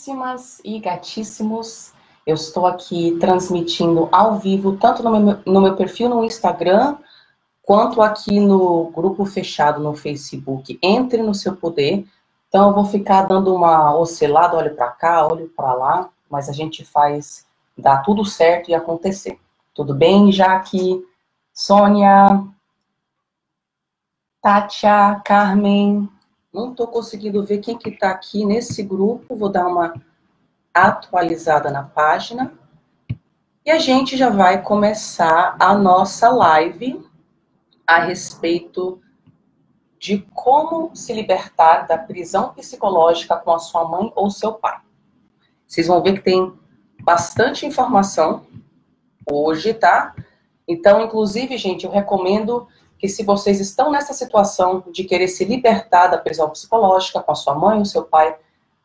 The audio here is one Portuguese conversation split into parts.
Gatíssimas e gatíssimos, eu estou aqui transmitindo ao vivo, tanto no meu perfil no Instagram, quanto aqui no grupo fechado no Facebook, Entre no Seu Poder. Então eu vou ficar dando uma oscilada, olho para cá, olho para lá, mas a gente faz dar tudo certo e acontecer. Tudo bem, Jaque, Sônia, Tátia, Carmen? Não estou conseguindo ver quem que está aqui nesse grupo, vou dar uma atualizada na página. E a gente já vai começar a nossa live a respeito de como se libertar da prisão psicológica com a sua mãe ou seu pai. Vocês vão ver que tem bastante informação hoje, tá? Então, inclusive, gente, eu recomendo que se vocês estão nessa situação de querer se libertar da prisão psicológica com a sua mãe ou seu pai,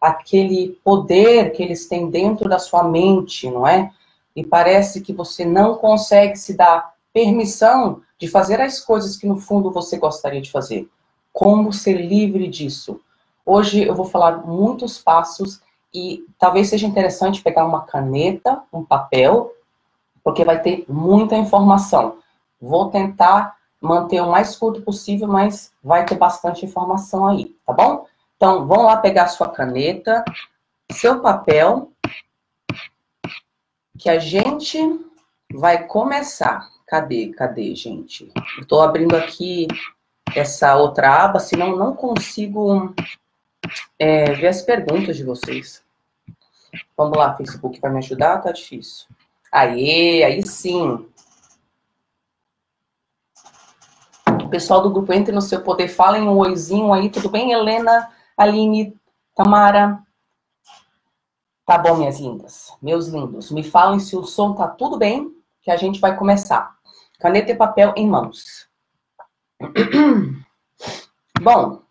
aquele poder que eles têm dentro da sua mente, não é? E parece que você não consegue se dar permissão de fazer as coisas que no fundo você gostaria de fazer. Como ser livre disso? Hoje eu vou falar muitos passos e talvez seja interessante pegar uma caneta, um papel, porque vai ter muita informação. Vou tentar manter o mais curto possível, mas vai ter bastante informação aí, tá bom? Então, vamos lá pegar sua caneta, seu papel, que a gente vai começar. Cadê, gente? Eu tô abrindo aqui essa outra aba, senão não consigo ver as perguntas de vocês. Vamos lá, Facebook, vai me ajudar? Tá difícil. Aí sim. O pessoal do grupo Entre no Seu Poder, falem um oizinho aí, tudo bem? Helena, Aline, Tamara. Tá bom, minhas lindas, meus lindos. Me falem se o som tá tudo bem, que a gente vai começar. Caneta e papel em mãos. Bom,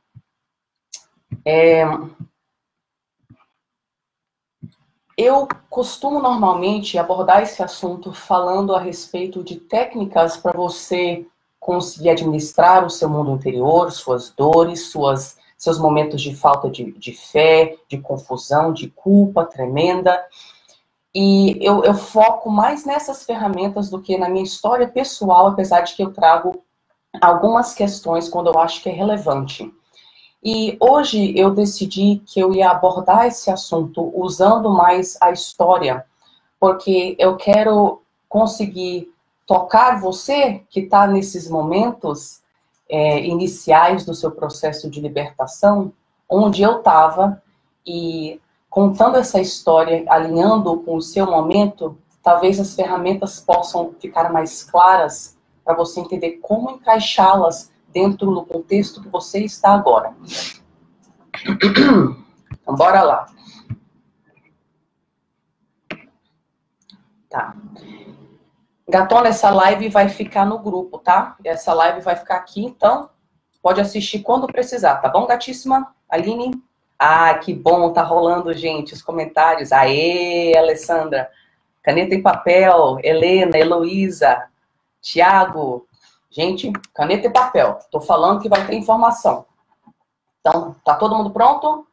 eu costumo normalmente abordar esse assunto falando a respeito de técnicas para você conseguir administrar o seu mundo interior, suas dores, seus momentos de falta de fé, de confusão, de culpa tremenda. E eu foco mais nessas ferramentas do que na minha história pessoal, apesar de que eu trago algumas questões quando eu acho que é relevante. E hoje eu decidi que eu ia abordar esse assunto usando mais a história, porque eu quero conseguir tocar você que está nesses momentos iniciais do seu processo de libertação, onde eu estava, e contando essa história, alinhando com o seu momento, talvez as ferramentas possam ficar mais claras para você entender como encaixá-las dentro do contexto que você está agora. Então, bora lá. Tá. Gatona, essa live vai ficar no grupo, tá? Essa live vai ficar aqui, então pode assistir quando precisar, tá bom, gatíssima? Aline? Ah, que bom, tá rolando, gente, os comentários. Aê, Alessandra. Caneta e papel. Helena, Heloísa, Tiago. Gente, caneta e papel. Tô falando que vai ter informação. Então, tá todo mundo pronto?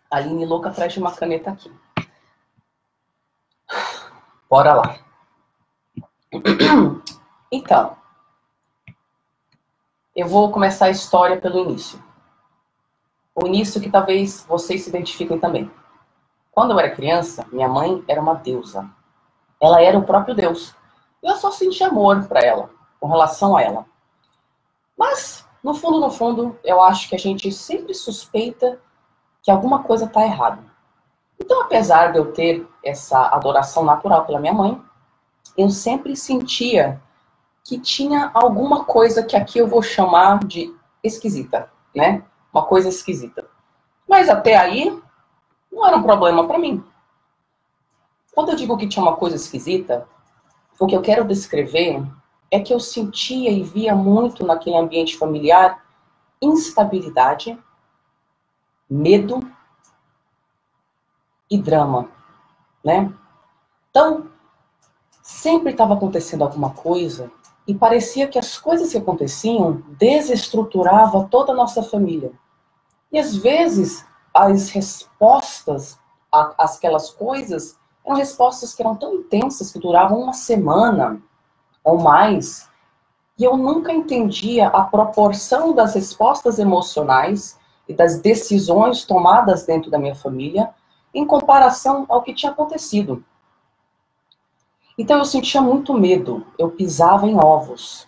Aline louca atrás de uma caneta aqui. Bora lá. Então, eu vou começar a história pelo início. O início que talvez vocês se identifiquem também. Quando eu era criança, minha mãe era uma deusa. Ela era o próprio Deus. Eu só senti amor para ela, com relação a ela. Mas, no fundo, eu acho que a gente sempre suspeita que alguma coisa está errada. Então, apesar de eu ter essa adoração natural pela minha mãe, eu sempre sentia que tinha alguma coisa que aqui eu vou chamar de esquisita, né? Uma coisa esquisita. Mas até aí, não era um problema para mim. Quando eu digo que tinha uma coisa esquisita, o que eu quero descrever é que eu sentia e via muito naquele ambiente familiar instabilidade, medo e drama, né? Então, sempre estava acontecendo alguma coisa e parecia que as coisas que aconteciam desestruturavam toda a nossa família. E às vezes as respostas àquelas coisas eram respostas que eram tão intensas que duravam uma semana ou mais, e eu nunca entendia a proporção das respostas emocionais e das decisões tomadas dentro da minha família em comparação ao que tinha acontecido. Então eu sentia muito medo, eu pisava em ovos.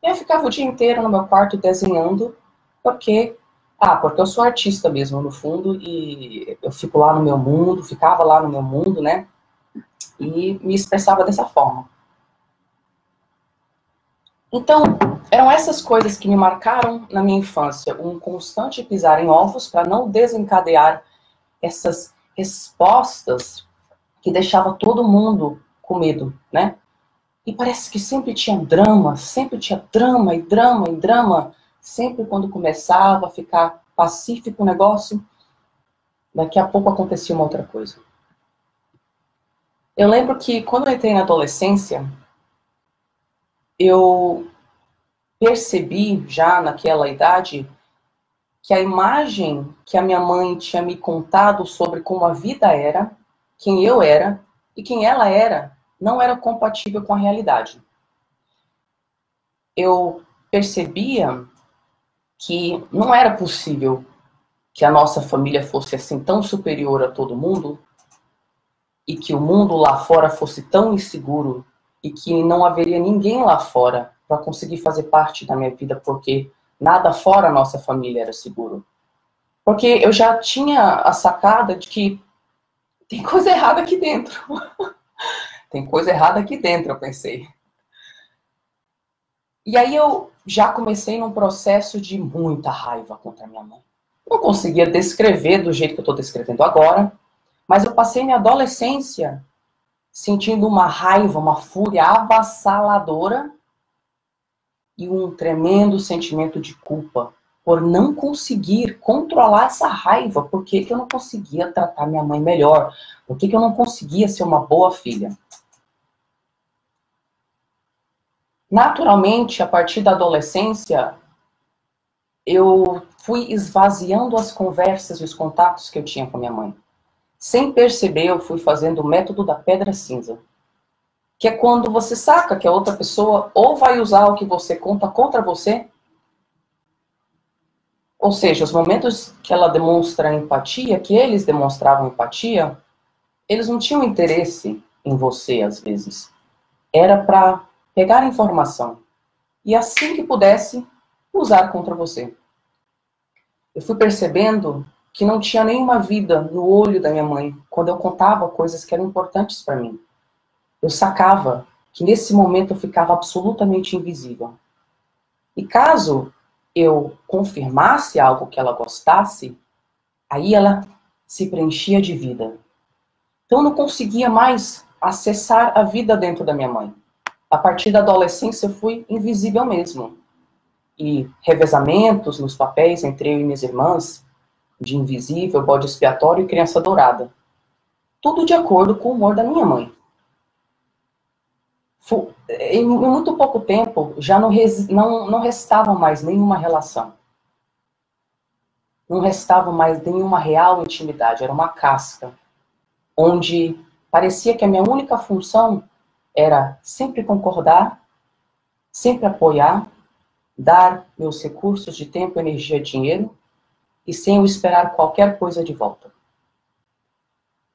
Eu ficava o dia inteiro no meu quarto desenhando, porque eu sou artista mesmo, no fundo, e eu fico lá no meu mundo, ficava lá no meu mundo, né? E me expressava dessa forma. Então, eram essas coisas que me marcaram na minha infância, um constante pisar em ovos para não desencadear essas respostas que deixava todo mundo com medo, né? E parece que sempre tinha drama e drama e drama. Sempre quando começava a ficar pacífico o negócio, daqui a pouco acontecia uma outra coisa. Eu lembro que quando eu entrei na adolescência, eu percebi já naquela idade que a imagem que a minha mãe tinha me contado sobre como a vida era, quem eu era e quem ela era, não era compatível com a realidade. Eu percebia que não era possível que a nossa família fosse assim tão superior a todo mundo e que o mundo lá fora fosse tão inseguro e que não haveria ninguém lá fora para conseguir fazer parte da minha vida, porque nada fora a nossa família era seguro. Porque eu já tinha a sacada de que tem coisa errada aqui dentro. Tem coisa errada aqui dentro, eu pensei. E aí eu já comecei num processo de muita raiva contra minha mãe. Não conseguia descrever do jeito que eu estou descrevendo agora, mas eu passei minha adolescência sentindo uma raiva, uma fúria avassaladora e um tremendo sentimento de culpa por não conseguir controlar essa raiva. Por que eu não conseguia tratar minha mãe melhor? Por que eu não conseguia ser uma boa filha? Naturalmente, a partir da adolescência, eu fui esvaziando as conversas e os contatos que eu tinha com minha mãe. Sem perceber, eu fui fazendo o método da pedra cinza. Que é quando você saca que a outra pessoa ou vai usar o que você conta contra você, ou seja, os momentos que ela demonstra empatia, que eles demonstravam empatia, eles não tinham interesse em você, às vezes. Era para pegar a informação e, assim que pudesse, usar contra você. Eu fui percebendo que não tinha nenhuma vida no olho da minha mãe quando eu contava coisas que eram importantes para mim. Eu sacava que nesse momento eu ficava absolutamente invisível. E caso eu confirmasse algo que ela gostasse, aí ela se preenchia de vida. Então eu não conseguia mais acessar a vida dentro da minha mãe. A partir da adolescência eu fui invisível mesmo. E revezamentos nos papéis entre eu e minhas irmãs, de invisível, bode expiatório e criança dourada. Tudo de acordo com o humor da minha mãe. Em muito pouco tempo, já não restava mais nenhuma relação. Não restava mais nenhuma real intimidade. Era uma casca, onde parecia que a minha única função era sempre concordar, sempre apoiar, dar meus recursos de tempo, energia, dinheiro, e sem eu esperar qualquer coisa de volta.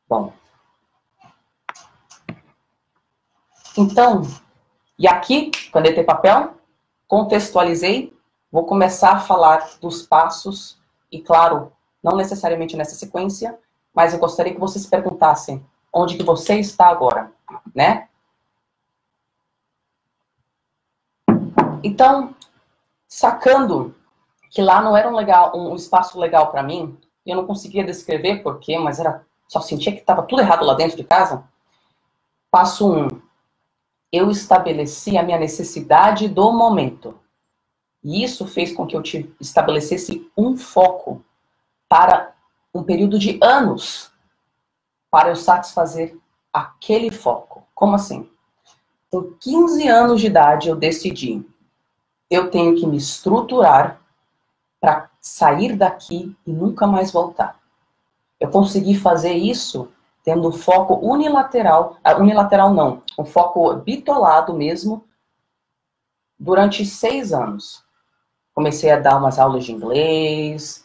Bom. Então, e aqui, caneta e papel, contextualizei, vou começar a falar dos passos, e claro, não necessariamente nessa sequência, mas eu gostaria que vocês perguntassem onde que você está agora, né? Então, sacando que lá não era um espaço legal para mim, eu não conseguia descrever porquê, mas só sentia que estava tudo errado lá dentro de casa. Passo 1. Eu estabeleci a minha necessidade do momento. E isso fez com que eu estabelecesse um foco para um período de anos para eu satisfazer aquele foco. Como assim? Com 15 anos de idade eu decidi, eu tenho que me estruturar para sair daqui e nunca mais voltar. Eu consegui fazer isso tendo um foco unilateral, um foco bitolado mesmo, durante 6 anos. Comecei a dar umas aulas de inglês,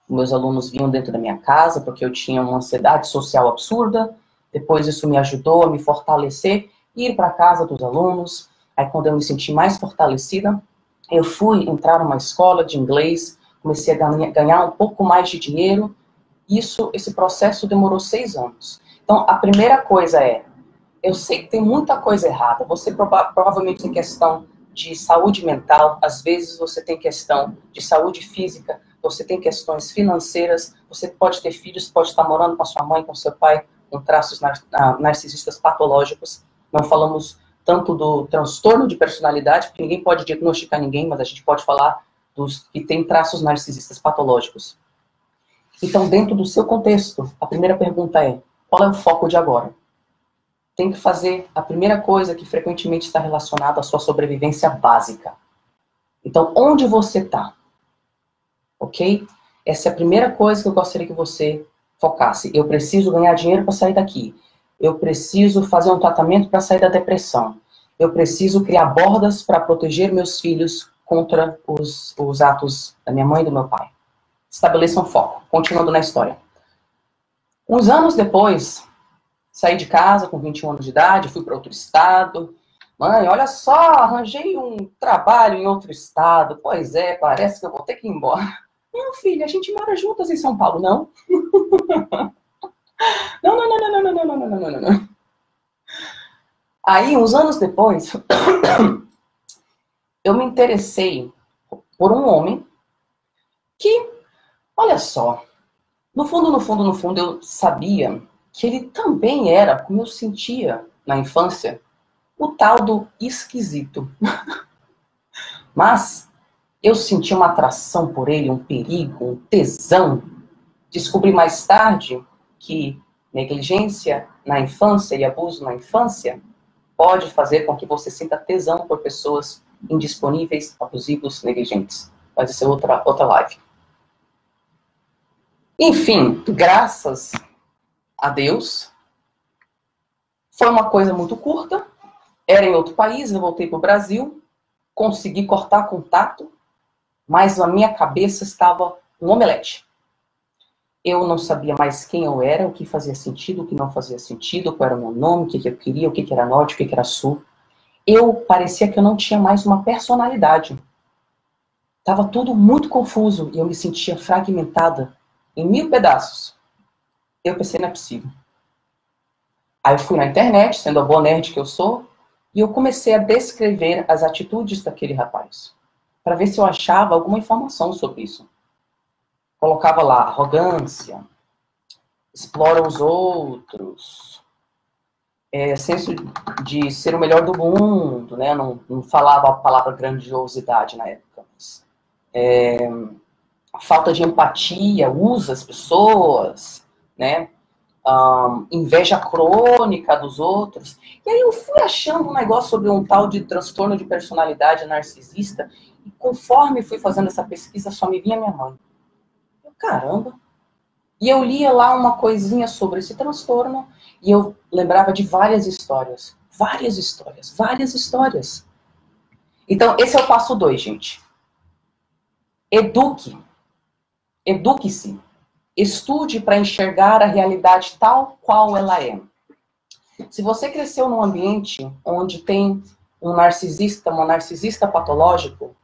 meus alunos vinham dentro da minha casa, porque eu tinha uma ansiedade social absurda, depois isso me ajudou a me fortalecer, ir para a casa dos alunos, aí quando eu me senti mais fortalecida, eu fui entrar numa escola de inglês, comecei a ganhar um pouco mais de dinheiro, esse processo demorou 6 anos. Então, a primeira coisa é, eu sei que tem muita coisa errada, você provavelmente tem questão de saúde mental, às vezes você tem questão de saúde física, você tem questões financeiras, você pode ter filhos, pode estar morando com a sua mãe, com seu pai, com traços narcisistas patológicos. Não falamos tanto do transtorno de personalidade, porque ninguém pode diagnosticar ninguém, mas a gente pode falar dos que têm traços narcisistas patológicos. Então, dentro do seu contexto, a primeira pergunta é, qual é o foco de agora? Tem que fazer a primeira coisa que frequentemente está relacionada à sua sobrevivência básica. Então, onde você está? Ok? Essa é a primeira coisa que eu gostaria que você focasse. Eu preciso ganhar dinheiro para sair daqui. Eu preciso fazer um tratamento para sair da depressão. Eu preciso criar bordas para proteger meus filhos contra os atos da minha mãe e do meu pai. Estabeleça um foco. Continuando na história. Uns anos depois, saí de casa com 21 anos de idade, fui para outro estado. Mãe, olha só, arranjei um trabalho em outro estado. Pois é, parece que eu vou ter que ir embora. Não, filha, a gente mora juntas em São Paulo, não? Não. Aí, uns anos depois, eu me interessei por um homem que, olha só, no fundo, eu sabia que ele também era, como eu sentia na infância, o tal do esquisito. Mas eu senti uma atração por ele, um perigo, um tesão. Descobri mais tarde que negligência na infância e abuso na infância pode fazer com que você sinta tesão por pessoas indisponíveis, abusivos, negligentes. Mas isso é outra live. Enfim, graças a Deus, foi uma coisa muito curta, era em outro país, eu voltei para o Brasil, consegui cortar contato, mas na minha cabeça estava um omelete. Eu não sabia mais quem eu era, o que fazia sentido, o que não fazia sentido, qual era o meu nome, o que eu queria, o que era norte, o que era sul. Eu parecia que eu não tinha mais uma personalidade. Estava tudo muito confuso e eu me sentia fragmentada em 1000 pedaços. Eu pensei, não é possível. Aí eu fui na internet, sendo a boa nerd que eu sou, e eu comecei a descrever as atitudes daquele rapaz, para ver se eu achava alguma informação sobre isso. Colocava lá, arrogância, explora os outros, senso de ser o melhor do mundo, né? Não falava a palavra grandiosidade na época, mas, falta de empatia, usa as pessoas, né? Inveja crônica dos outros. E aí eu fui achando um negócio sobre um tal de transtorno de personalidade narcisista, e conforme fui fazendo essa pesquisa, só me vinha minha mãe. Caramba! E eu lia lá uma coisinha sobre esse transtorno, e eu lembrava de várias histórias. Várias histórias. Então, esse é o passo 2, gente. Eduque-se. Estude para enxergar a realidade tal qual ela é. Se você cresceu num ambiente onde tem um narcisista patológico,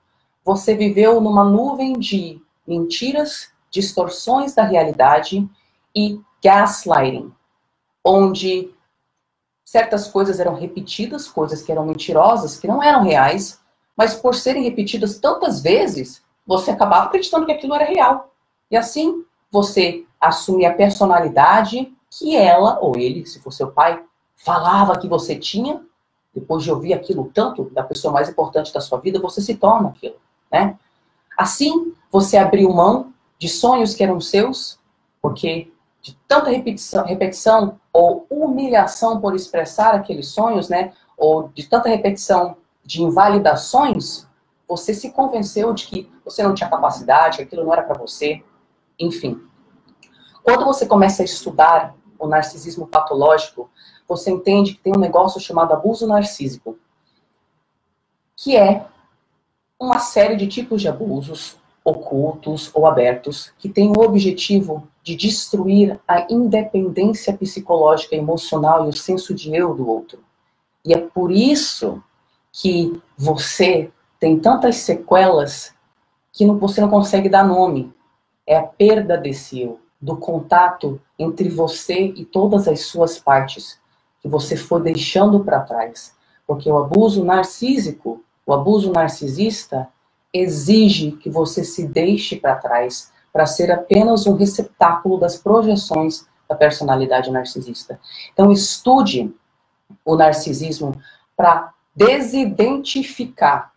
você viveu numa nuvem de mentiras, distorções da realidade e gaslighting, onde certas coisas eram repetidas, coisas que eram mentirosas, que não eram reais, mas por serem repetidas tantas vezes, você acabava acreditando que aquilo era real. E assim, você assumia a personalidade que ela, ou ele, se for seu pai, falava que você tinha. Depois de ouvir aquilo tanto da pessoa mais importante da sua vida, você se torna aquilo, né? Assim, você abriu mão de sonhos que eram seus, porque de tanta repetição ou humilhação por expressar aqueles sonhos, né? Ou de tanta repetição de invalidações, você se convenceu de que você não tinha capacidade, que aquilo não era para você, enfim. Quando você começa a estudar o narcisismo patológico, você entende que tem um negócio chamado abuso narcísico, que é uma série de tipos de abusos, ocultos ou abertos, que tem o objetivo de destruir a independência psicológica, emocional e o senso de eu do outro. E é por isso que você tem tantas sequelas que você não consegue dar nome. É a perda desse eu, do contato entre você e todas as suas partes, que você foi deixando para trás. Porque o abuso narcísico, o abuso narcisista, exige que você se deixe para trás para ser apenas um receptáculo das projeções da personalidade narcisista. Então, estude o narcisismo para desidentificar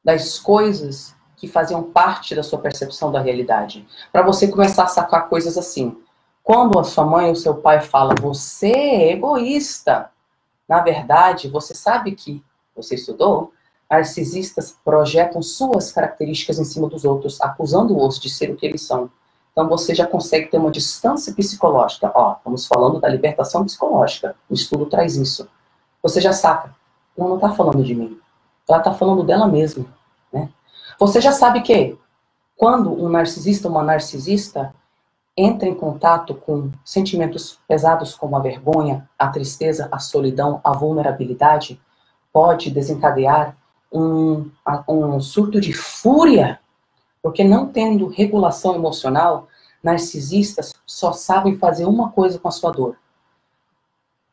das coisas que faziam parte da sua percepção da realidade. Para você começar a sacar coisas assim. Quando a sua mãe ou seu pai fala, você é egoísta, na verdade, você sabe que você estudou, narcisistas projetam suas características em cima dos outros, acusando-os de ser o que eles são. Então você já consegue ter uma distância psicológica. Ó, estamos falando da libertação psicológica. O estudo traz isso. Você já saca. Ela não está falando de mim. Ela está falando dela mesma. Né? Você já sabe que quando um narcisista ou uma narcisista entra em contato com sentimentos pesados como a vergonha, a tristeza, a solidão, a vulnerabilidade, pode desencadear um surto de fúria, porque não tendo regulação emocional, narcisistas só sabem fazer uma coisa com a sua dor: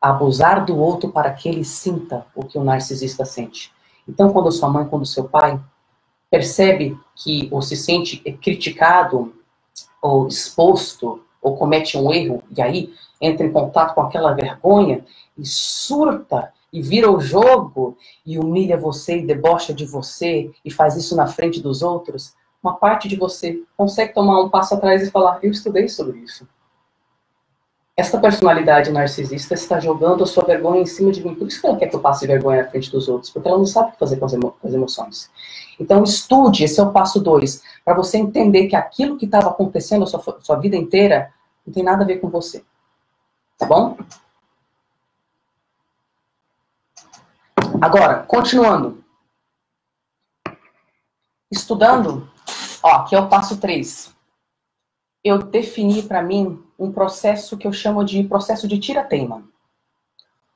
abusar do outro para que ele sinta o que o narcisista sente. Então, quando sua mãe, quando seu pai percebe que ou se sente criticado, ou exposto, ou comete um erro, e aí entra em contato com aquela vergonha, e surta, e vira o jogo, e humilha você, e debocha de você, e faz isso na frente dos outros, uma parte de você consegue tomar um passo atrás e falar, eu estudei sobre isso. Essa personalidade narcisista está jogando a sua vergonha em cima de mim. Por isso que ela quer que eu passe vergonha na frente dos outros, porque ela não sabe o que fazer com as emoções. Então estude, esse é o passo 2, para você entender que aquilo que estava acontecendo a sua vida inteira não tem nada a ver com você. Tá bom? Agora, continuando. Estudando, ó, aqui é o passo 3. Eu defini para mim um processo que eu chamo de processo de tira-teima.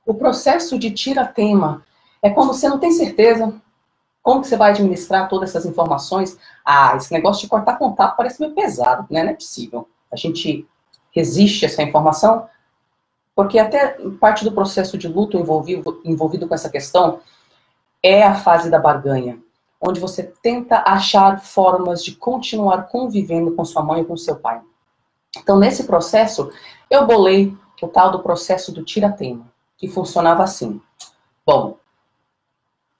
O processo de tira-teima é quando você não tem certeza como que você vai administrar todas essas informações. Ah, esse negócio de cortar contato parece meio pesado, né? Não é possível. A gente resiste a essa informação, porque até parte do processo de luto envolvido com essa questão é a fase da barganha, onde você tenta achar formas de continuar convivendo com sua mãe ou com seu pai. Então, nesse processo, eu bolei o tal do processo do tira-teima, que funcionava assim. Bom,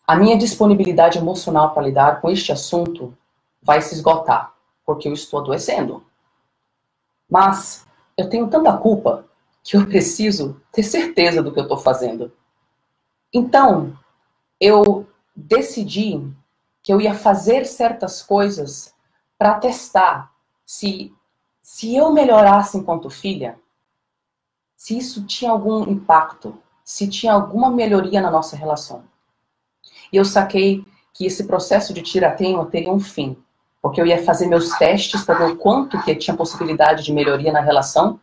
a minha disponibilidade emocional para lidar com este assunto vai se esgotar, porque eu estou adoecendo. Mas eu tenho tanta culpa que eu preciso ter certeza do que eu estou fazendo. Então, eu decidi que eu ia fazer certas coisas para testar se eu melhorasse enquanto filha, se isso tinha algum impacto, se tinha alguma melhoria na nossa relação. E eu saquei que esse processo de tira-teima teria um fim, porque eu ia fazer meus testes para ver o quanto que tinha possibilidade de melhoria na relação,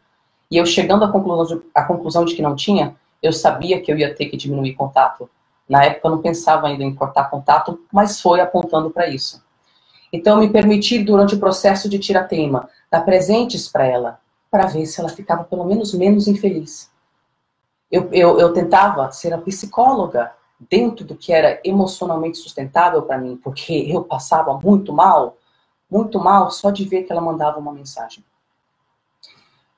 e eu chegando à conclusão de que não tinha, eu sabia que eu ia ter que diminuir contato. Na época eu não pensava ainda em cortar contato, mas foi apontando para isso. Então, me permitir, durante o processo de tira-teima, dar presentes para ela, para ver se ela ficava pelo menos infeliz. Eu tentava ser a psicóloga dentro do que era emocionalmente sustentável para mim, porque eu passava muito mal só de ver que ela mandava uma mensagem.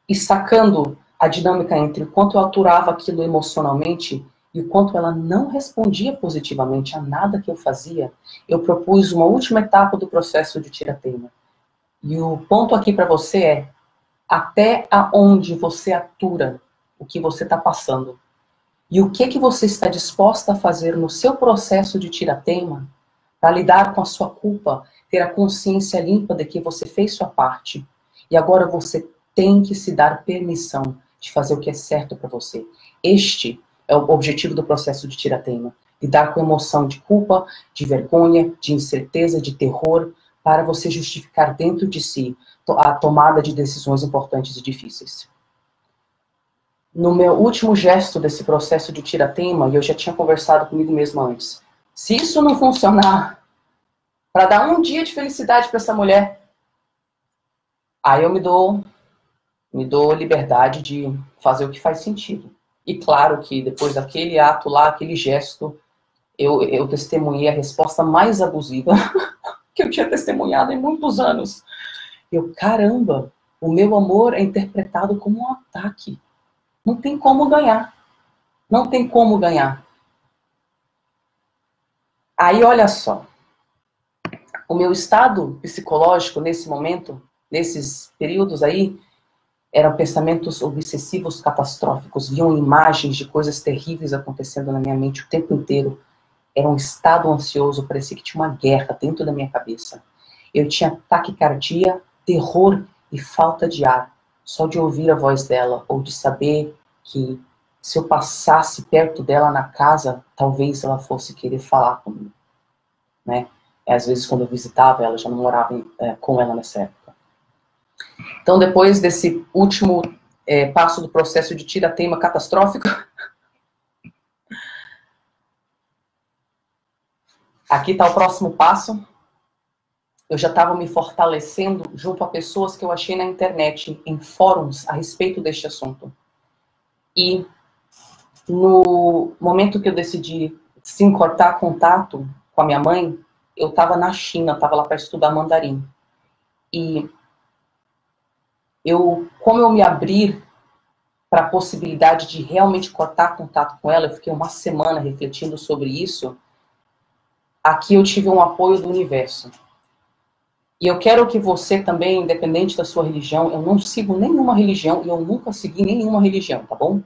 E sacando a dinâmica entre o quanto eu aturava aquilo emocionalmente e o quanto ela não respondia positivamente a nada que eu fazia, eu propus uma última etapa do processo de tira-teima. E o ponto aqui para você é até aonde você atura o que você está passando. E o que você está disposta a fazer no seu processo de tira-teima para lidar com a sua culpa, ter a consciência limpa de que você fez sua parte. E agora você tem que se dar permissão de fazer o que é certo para você. Este é o objetivo do processo de Tira-Teima. Lidar com emoção de culpa, de vergonha, de incerteza, de terror, para você justificar dentro de si a tomada de decisões importantes e difíceis. No meu último gesto desse processo de Tira-Teima, e eu já tinha conversado comigo mesma antes, se isso não funcionar, para dar um dia de felicidade para essa mulher, aí eu me dou liberdade de fazer o que faz sentido. E claro que depois daquele ato lá, aquele gesto, eu testemunhei a resposta mais abusiva que eu tinha testemunhado em muitos anos. Caramba, o meu amor é interpretado como um ataque. Não tem como ganhar. Não tem como ganhar. Aí, olha só. O meu estado psicológico nesse momento, nesses períodos aí, eram pensamentos obsessivos catastróficos. Viam imagens de coisas terríveis acontecendo na minha mente o tempo inteiro. Era um estado ansioso, parecia que tinha uma guerra dentro da minha cabeça. Eu tinha taquicardia, terror e falta de ar. Só de ouvir a voz dela, ou de saber que se eu passasse perto dela na casa, talvez ela fosse querer falar comigo. Né? Às vezes, quando eu visitava ela, já não morava com ela nessa época. Então, depois desse último passo do processo de Tira-Teima catastrófico, aqui está o próximo passo. Eu já estava me fortalecendo junto a pessoas que eu achei na internet, em fóruns a respeito deste assunto. E no momento que eu decidi, sim, cortar contato com a minha mãe, eu estava na China, estava lá para estudar mandarim. E como eu me abrir para a possibilidade de realmente cortar contato com ela, eu fiquei uma semana refletindo sobre isso, aqui eu tive um apoio do universo. E eu quero que você também, independente da sua religião, eu não sigo nenhuma religião e eu nunca segui nenhuma religião, tá bom?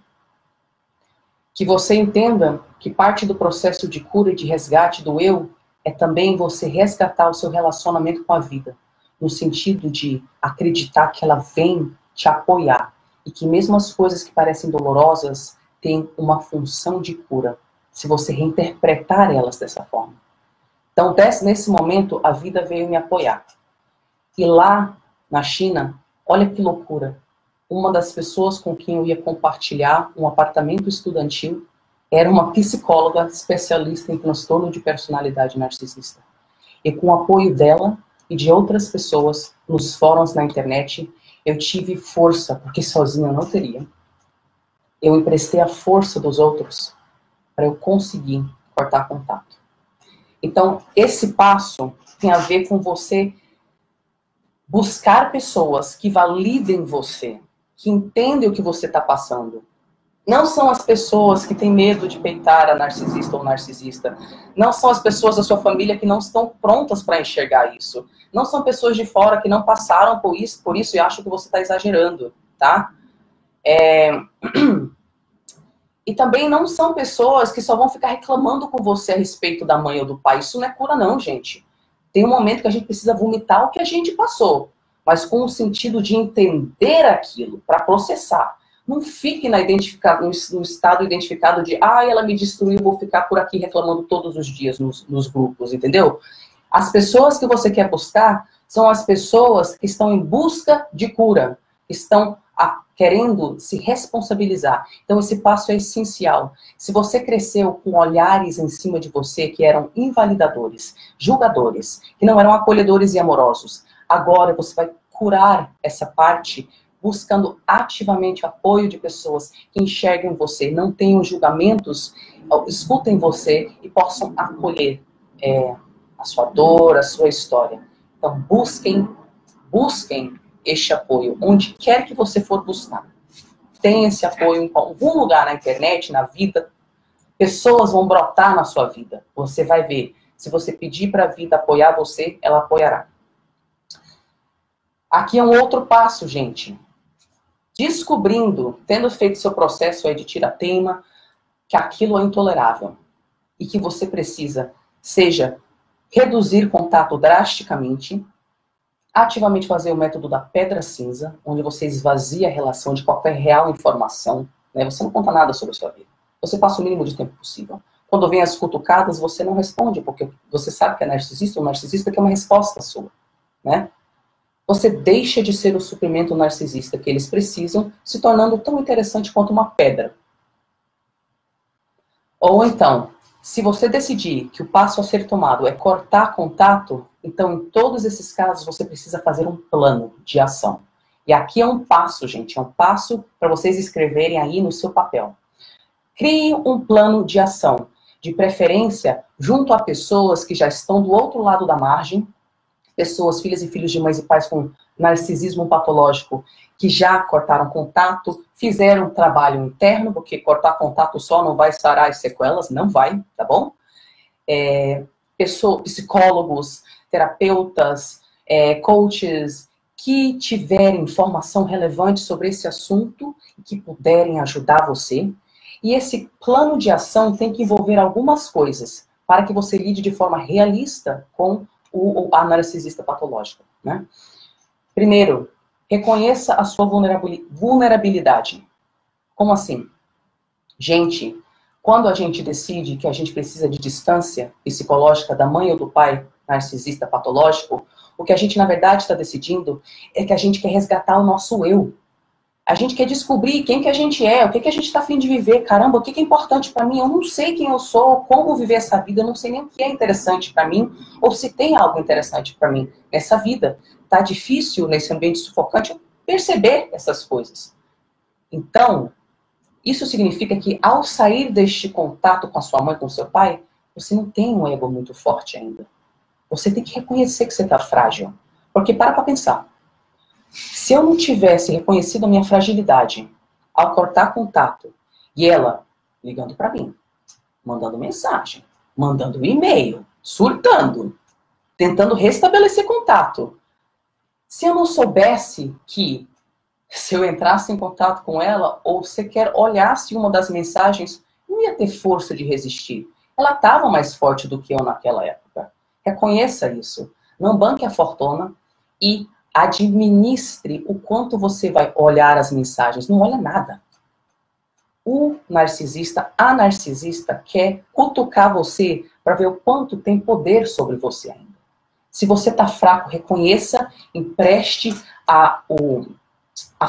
Que você entenda que parte do processo de cura e de resgate do eu é também você resgatar o seu relacionamento com a vida, no sentido de acreditar que ela vem te apoiar e que mesmo as coisas que parecem dolorosas têm uma função de cura, se você reinterpretar elas dessa forma. Então, nesse momento, a vida veio me apoiar. E lá, na China, olha que loucura. Uma das pessoas com quem eu ia compartilhar um apartamento estudantil era uma psicóloga especialista em transtorno de personalidade narcisista. E com o apoio dela e de outras pessoas nos fóruns na internet, eu tive força, porque sozinha eu não teria. Eu emprestei a força dos outros para eu conseguir cortar contato. Então, esse passo tem a ver com você buscar pessoas que validem você, que entendem o que você está passando. Não são as pessoas que têm medo de peitar a narcisista ou narcisista. Não são as pessoas da sua família que não estão prontas para enxergar isso. Não são pessoas de fora que não passaram por isso e acham que você está exagerando, tá? E também não são pessoas que só vão ficar reclamando com você a respeito da mãe ou do pai. Isso não é cura não, gente. Tem um momento que a gente precisa vomitar o que a gente passou, mas com o sentido de entender aquilo, para processar. Não fique no estado identificado de ela me destruiu, vou ficar por aqui reclamando todos os dias nos grupos, entendeu? As pessoas que você quer buscar são as pessoas que estão em busca de cura, que estão querendo se responsabilizar. Então esse passo é essencial. Se você cresceu com olhares em cima de você que eram invalidadores, julgadores, que não eram acolhedores e amorosos, agora você vai curar essa parte buscando ativamente apoio de pessoas que enxerguem você, não tenham julgamentos, escutem você e possam acolher a sua dor, a sua história. Então busquem este apoio, onde quer que você for buscar. Tem esse apoio em algum lugar na internet, na vida. Pessoas vão brotar na sua vida. Você vai ver. Se você pedir para a vida apoiar você, ela apoiará. Aqui é um outro passo, gente. Descobrindo, tendo feito seu processo aí de Tira-Teima, que aquilo é intolerável. E que você precisa, seja reduzir contato drasticamente, ativamente fazer o método da pedra cinza, onde você esvazia a relação de qualquer real informação, né? Você não conta nada sobre a sua vida. Você passa o mínimo de tempo possível. Quando vem as cutucadas, você não responde, porque você sabe que é narcisista, ou narcisista quer uma resposta sua, né? Você deixa de ser o suprimento narcisista que eles precisam, se tornando tão interessante quanto uma pedra. Ou então, se você decidir que o passo a ser tomado é cortar contato, então em todos esses casos você precisa fazer um plano de ação. E aqui é um passo, gente, é um passo para vocês escreverem aí no seu papel. Crie um plano de ação, de preferência junto a pessoas que já estão do outro lado da margem, pessoas, filhas e filhos de mães e pais com narcisismo patológico, que já cortaram contato, fizeram um trabalho interno, porque cortar contato só não vai sarar as sequelas, não vai, tá bom? Psicólogos, terapeutas, coaches, que tiverem informação relevante sobre esse assunto, que puderem ajudar você. E esse plano de ação tem que envolver algumas coisas, para que você lide de forma realista com a narcisista patológica, né? Primeiro, reconheça a sua vulnerabilidade. Como assim? Gente, quando a gente decide que a gente precisa de distância psicológica da mãe ou do pai narcisista patológico, o que a gente, na verdade, está decidindo é que a gente quer resgatar o nosso eu. A gente quer descobrir quem que a gente é, o que a gente está a fim de viver. Caramba, o que é importante para mim? Eu não sei quem eu sou, como viver essa vida, eu não sei nem o que é interessante para mim, ou se tem algo interessante para mim nessa vida. Tá difícil, nesse ambiente sufocante, perceber essas coisas. Então, isso significa que ao sair deste contato com a sua mãe, com o seu pai, você não tem um ego muito forte ainda. Você tem que reconhecer que você está frágil. Porque para pensar. Se eu não tivesse reconhecido a minha fragilidade ao cortar contato, e ela ligando para mim, mandando mensagem, mandando e-mail, surtando, tentando restabelecer contato, se eu não soubesse que se eu entrasse em contato com ela, ou sequer olhasse uma das mensagens, não ia ter força de resistir. Ela estava mais forte do que eu naquela época. Reconheça isso. Não banque a fortuna e administre o quanto você vai olhar as mensagens. Não olha nada. O narcisista, a narcisista, quer cutucar você para ver o quanto tem poder sobre você ainda. Se você está fraco, reconheça, empreste a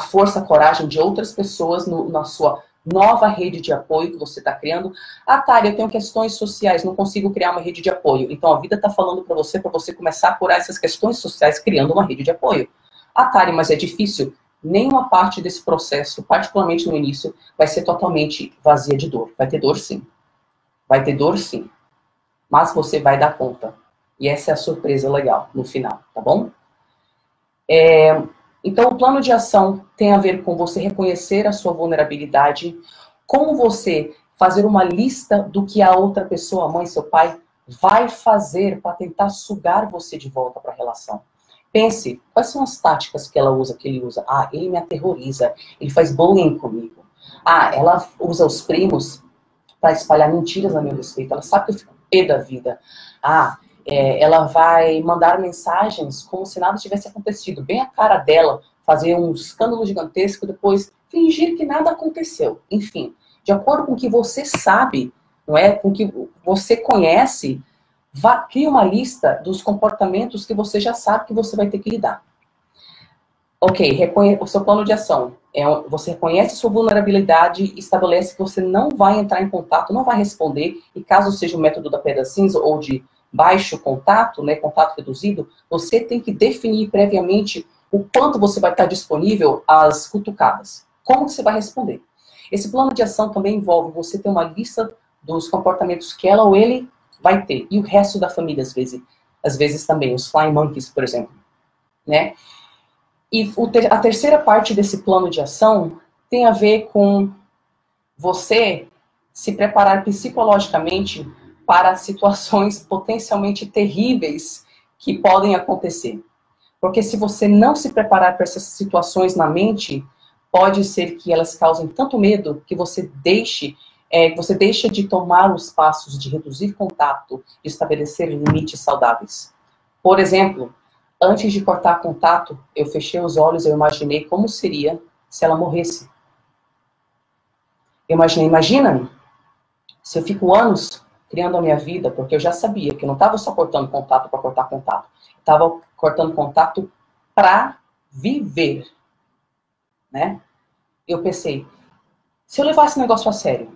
força, a coragem de outras pessoas na sua nova rede de apoio que você está criando. Ah, Thalia, eu tenho questões sociais, não consigo criar uma rede de apoio. Então a vida está falando para você começar a curar essas questões sociais criando uma rede de apoio. Ah, Thalia, mas é difícil. Nenhuma parte desse processo, particularmente no início, vai ser totalmente vazia de dor. Vai ter dor sim. Vai ter dor sim. Mas você vai dar conta. E essa é a surpresa legal no final, tá bom? Então, o plano de ação tem a ver com você reconhecer a sua vulnerabilidade, como você fazer uma lista do que a outra pessoa, a mãe, seu pai, vai fazer para tentar sugar você de volta para a relação. Pense, quais são as táticas que ela usa, que ele usa? Ah, ele me aterroriza, ele faz bullying comigo. Ah, ela usa os primos para espalhar mentiras a meu respeito, ela sabe que eu fico pé da vida. Ah, ela vai mandar mensagens como se nada tivesse acontecido, bem a cara dela, fazer um escândalo gigantesco, depois fingir que nada aconteceu. Enfim, de acordo com o que você sabe, não é? Com o que você conhece, crie uma lista dos comportamentos que você já sabe que você vai ter que lidar. Ok, o seu plano de ação. Você reconhece sua vulnerabilidade, estabelece que você não vai entrar em contato, não vai responder, e caso seja o método da pedra cinza ou de baixo contato, né, contato reduzido, você tem que definir previamente o quanto você vai estar disponível às cutucadas. Como que você vai responder? Esse plano de ação também envolve você ter uma lista dos comportamentos que ela ou ele vai ter, e o resto da família, às vezes também, os flying monkeys, por exemplo, né? E a terceira parte desse plano de ação tem a ver com você se preparar psicologicamente para situações potencialmente terríveis que podem acontecer. Porque se você não se preparar para essas situações na mente, pode ser que elas causem tanto medo que você deixe Você deixa de tomar os passos de reduzir contato, de estabelecer limites saudáveis. Por exemplo, antes de cortar contato, eu fechei os olhos e eu imaginei como seria se ela morresse. Eu imaginei, imagina se eu fico anos criando a minha vida, porque eu já sabia que eu não estava só cortando contato para cortar contato. Estava cortando contato para viver, né? Eu pensei, se eu levar esse negócio a sério,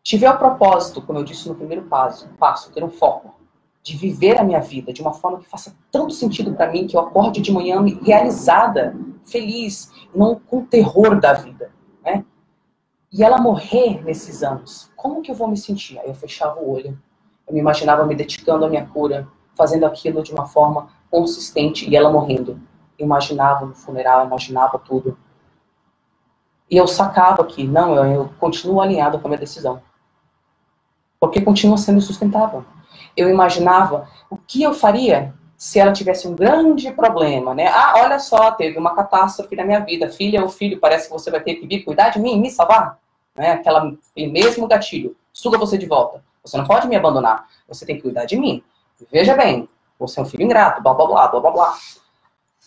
tiver o propósito, como eu disse no primeiro passo, ter um foco, de viver a minha vida de uma forma que faça tanto sentido para mim, que eu acorde de manhã realizada, feliz, não com terror da vida, né? E ela morrer nesses anos, como que eu vou me sentir? Aí eu fechava o olho, eu me imaginava me dedicando à minha cura, fazendo aquilo de uma forma consistente e ela morrendo. Eu imaginava no funeral, eu imaginava tudo. E eu sacava que, não, eu continuo alinhado com a minha decisão. Porque continua sendo sustentável. Eu imaginava o que eu faria se ela tivesse um grande problema, né? Ah, olha só, teve uma catástrofe na minha vida. Filha ou filho, parece que você vai ter que vir cuidar de mim, me salvar. Né? Aquele mesmo gatilho. Suga você de volta. Você não pode me abandonar. Você tem que cuidar de mim. Veja bem, você é um filho ingrato, blá, blá, blá, blá, blá, blá.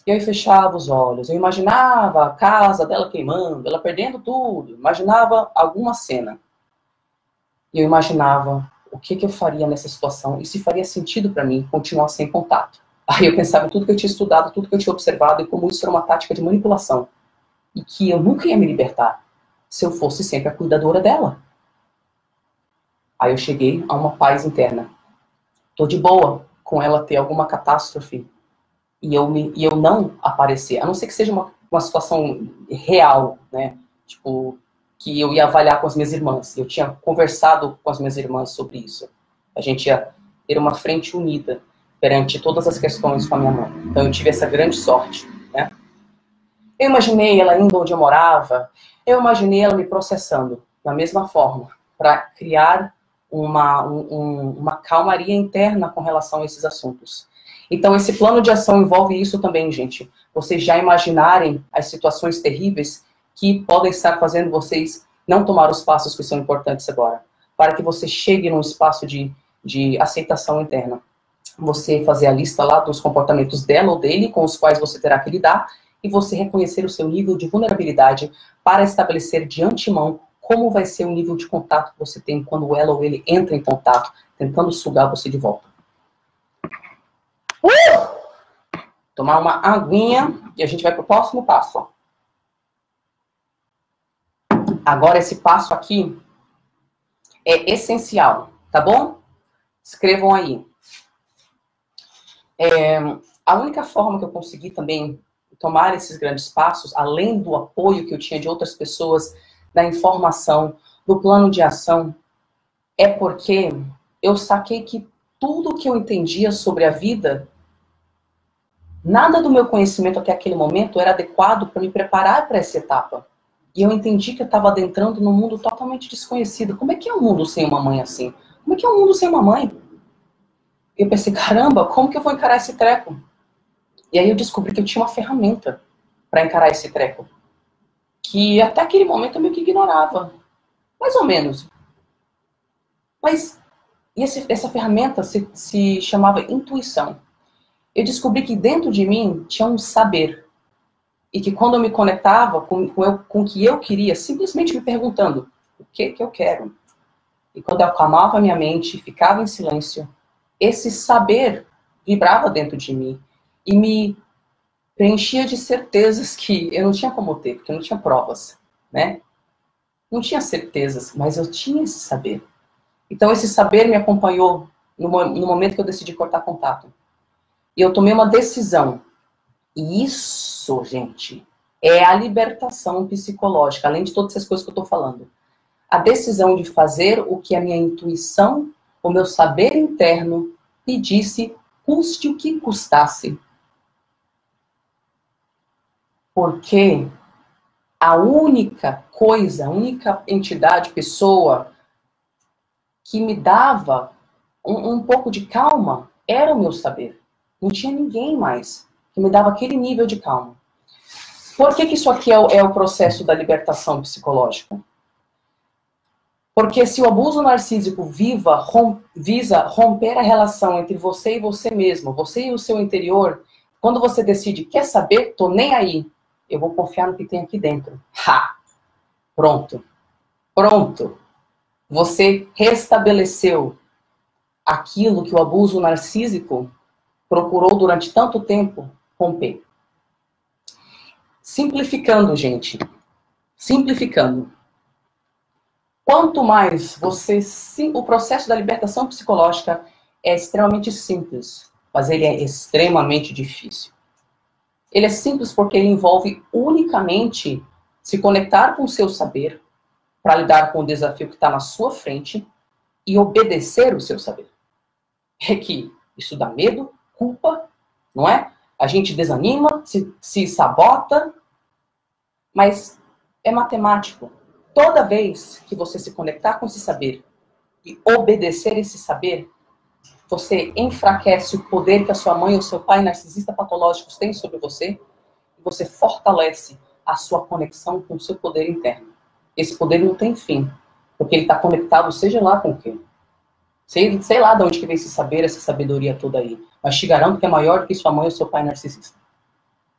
E aí fechava os olhos. Eu imaginava a casa dela queimando, ela perdendo tudo. Imaginava alguma cena. E eu imaginava o que eu faria nessa situação e se faria sentido para mim continuar sem contato. Aí eu pensava em tudo que eu tinha estudado, tudo que eu tinha observado e como isso era uma tática de manipulação. E que eu nunca ia me libertar se eu fosse sempre a cuidadora dela. Aí eu cheguei a uma paz interna. Tô de boa com ela ter alguma catástrofe e eu não aparecer. A não ser que seja uma situação real, né? Tipo, que eu ia avaliar com as minhas irmãs. Eu tinha conversado com as minhas irmãs sobre isso. A gente ia ter uma frente unida perante todas as questões com a minha mãe. Então eu tive essa grande sorte, né? Eu imaginei ela indo onde eu morava, eu imaginei ela me processando da mesma forma, para criar uma calmaria interna com relação a esses assuntos. Então esse plano de ação envolve isso também, gente. Vocês já imaginarem as situações terríveis que podem estar fazendo vocês não tomar os passos que são importantes agora, para que você chegue num espaço de aceitação interna. Você fazer a lista lá dos comportamentos dela ou dele com os quais você terá que lidar e você reconhecer o seu nível de vulnerabilidade para estabelecer de antemão como vai ser o nível de contato que você tem quando ela ou ele entra em contato, tentando sugar você de volta. Tomar uma aguinha e a gente vai para o próximo passo. Agora, esse passo aqui é essencial, tá bom? Escrevam aí. A única forma que eu consegui também tomar esses grandes passos, além do apoio que eu tinha de outras pessoas, da informação, do plano de ação, é porque eu saquei que tudo que eu entendia sobre a vida, nada do meu conhecimento até aquele momento era adequado para me preparar para essa etapa. E eu entendi que eu estava adentrando num mundo totalmente desconhecido. Como é que é um mundo sem uma mãe assim? Como é que é um mundo sem uma mãe? Eu pensei, caramba, como que eu vou encarar esse treco? E aí eu descobri que eu tinha uma ferramenta para encarar esse treco. Que até aquele momento eu meio que ignorava. Mais ou menos. Mas essa ferramenta se chamava intuição. Eu descobri que dentro de mim tinha um saber. E que quando eu me conectava com o que eu queria, simplesmente me perguntando o que eu quero. E quando eu acalmava a minha mente, ficava em silêncio, esse saber vibrava dentro de mim e me preenchia de certezas que eu não tinha como ter, porque eu não tinha provas, né? Não tinha certezas, mas eu tinha esse saber. Então esse saber me acompanhou no momento que eu decidi cortar contato. E eu tomei uma decisão. E isso, gente, é a libertação psicológica, além de todas essas coisas que eu estou falando. A decisão de fazer o que a minha intuição, o meu saber interno pedisse, custe o que custasse. Porque a única coisa, a única entidade, pessoa que me dava um pouco de calma era o meu saber. Não tinha ninguém mais que me dava aquele nível de calma. Por que isso aqui é o processo da libertação psicológica? Porque se o abuso narcísico visa romper a relação entre você e você mesmo, você e o seu interior, quando você decide, quer saber, tô nem aí, eu vou confiar no que tem aqui dentro. Ha! Pronto. Pronto. Você restabeleceu aquilo que o abuso narcísico procurou durante tanto tempo romper. Simplificando, gente. Simplificando. Quanto mais você... O processo da libertação psicológica é extremamente simples, mas ele é extremamente difícil. Ele é simples porque ele envolve unicamente se conectar com o seu saber para lidar com o desafio que está na sua frente e obedecer o seu saber. É que isso dá medo, culpa, não é? A gente desanima, se sabota, mas é matemático. Toda vez que você se conectar com esse saber e obedecer esse saber, você enfraquece o poder que a sua mãe ou seu pai narcisista patológicos têm sobre você e você fortalece a sua conexão com o seu poder interno. Esse poder não tem fim, porque ele está conectado seja lá com o quê. Sei lá de onde que vem esse saber, essa sabedoria toda aí. Mas te garanto que é maior do que sua mãe ou seu pai narcisista.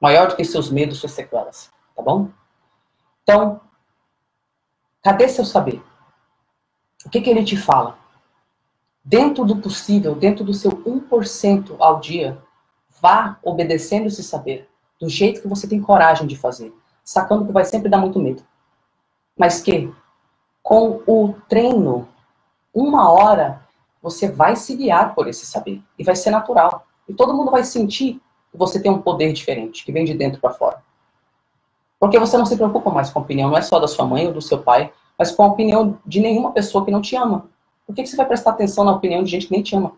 Maior do que seus medos, suas sequelas. Tá bom? Então, cadê seu saber? O que ele te fala? Dentro do possível, dentro do seu 1% ao dia, vá obedecendo esse saber. Do jeito que você tem coragem de fazer. Sacando que vai sempre dar muito medo. Mas que, com o treino, 1 hora, você vai se guiar por esse saber. E vai ser natural. E todo mundo vai sentir que você tem um poder diferente, que vem de dentro para fora. Porque você não se preocupa mais com a opinião, não é só da sua mãe ou do seu pai, mas com a opinião de nenhuma pessoa que não te ama. Por que você vai prestar atenção na opinião de gente que nem te ama?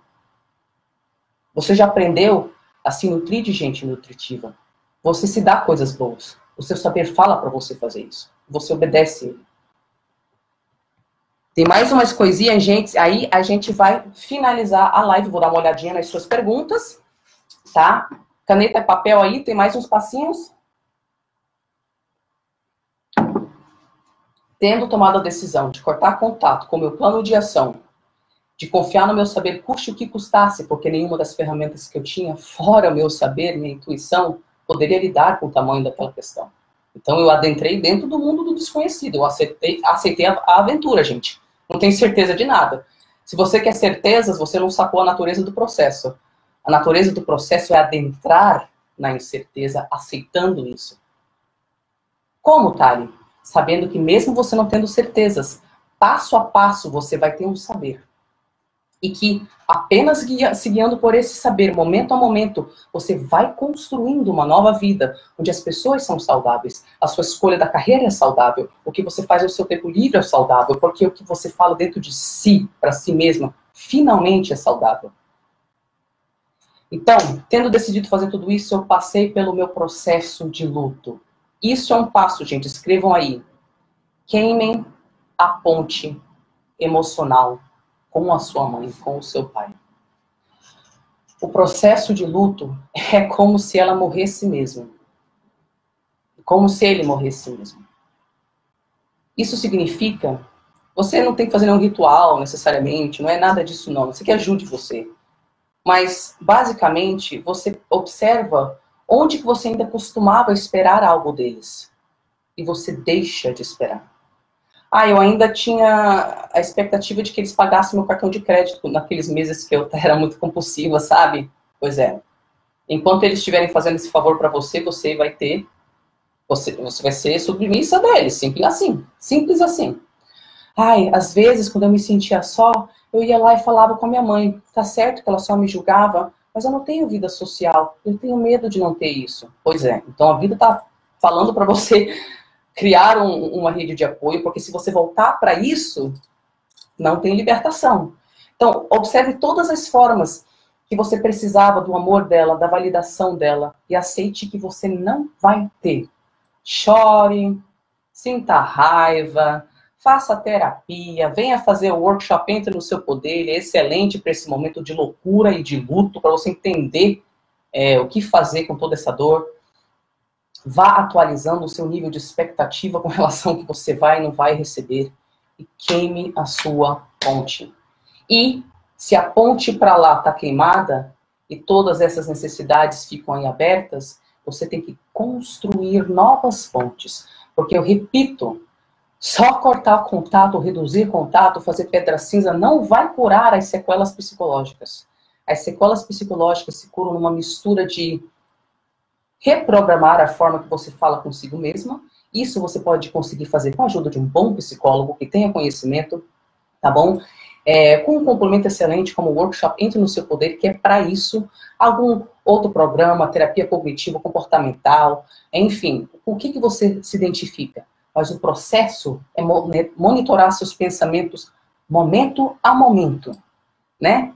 Você já aprendeu a se nutrir de gente nutritiva. Você se dá coisas boas. O seu saber fala para você fazer isso. Você obedece ele. Tem mais umas coisinhas, gente. Aí a gente vai finalizar a live. Vou dar uma olhadinha nas suas perguntas. Tá? Caneta e papel aí. Tem mais uns passinhos. Tendo tomado a decisão de cortar contato com o meu plano de ação, de confiar no meu saber, custe o que custasse, porque nenhuma das ferramentas que eu tinha, fora o meu saber, minha intuição, poderia lidar com o tamanho daquela questão. Então eu adentrei dentro do mundo do desconhecido. Eu aceitei a aventura, gente. Não tenho certeza de nada. Se você quer certezas, você não sacou a natureza do processo. A natureza do processo é adentrar na incerteza, aceitando isso. Como, Thali? Sabendo que mesmo você não tendo certezas, passo a passo você vai ter um saber. E que apenas se guiando por esse saber, momento a momento, você vai construindo uma nova vida, onde as pessoas são saudáveis, a sua escolha da carreira é saudável, o que você faz no seu tempo livre é saudável, porque o que você fala dentro de si, para si mesma, finalmente é saudável. Então, tendo decidido fazer tudo isso, eu passei pelo meu processo de luto. Isso é um passo, gente, escrevam aí. Queimem a ponte emocional com a sua mãe, com o seu pai. O processo de luto é como se ela morresse mesmo. Como se ele morresse mesmo. Isso significa, você não tem que fazer nenhum ritual necessariamente, não é nada disso não, isso que ajude você. Mas, basicamente, você observa onde que você ainda costumava esperar algo deles. E você deixa de esperar. Eu ainda tinha a expectativa de que eles pagassem meu cartão de crédito naqueles meses que eu era muito compulsiva, sabe? Pois é. Enquanto eles estiverem fazendo esse favor para você, você vai ter... Você vai ser submissa deles. Simples assim. Simples assim. Às vezes, quando eu me sentia só, eu ia lá e falava com a minha mãe. Tá certo que ela só me julgava, mas eu não tenho vida social. Eu tenho medo de não ter isso. Pois é. Então a vida tá falando para você... criar uma rede de apoio, porque se você voltar para isso, não tem libertação. Então, observe todas as formas que você precisava do amor dela, da validação dela, e aceite que você não vai ter. Chore, sinta raiva, faça terapia, venha fazer o workshop Entre no Seu Poder, ele é excelente para esse momento de loucura e de luto, para você entender o que fazer com toda essa dor. Vá atualizando o seu nível de expectativa com relação ao que você vai e não vai receber. e queime a sua ponte. E se a ponte para lá está queimada e todas essas necessidades ficam aí abertas, você tem que construir novas pontes. Porque eu repito, só cortar contato, reduzir contato, fazer pedra cinza não vai curar as sequelas psicológicas. As sequelas psicológicas se curam numa mistura de reprogramar a forma que você fala consigo mesma. Isso você pode conseguir fazer com a ajuda de um bom psicólogo que tenha conhecimento, tá bom? Com um complemento excelente como o workshop Entre no Seu Poder, que é para isso, algum outro programa, terapia cognitivo, comportamental, enfim, o que você se identifica? Mas o processo é monitorar seus pensamentos momento a momento, né?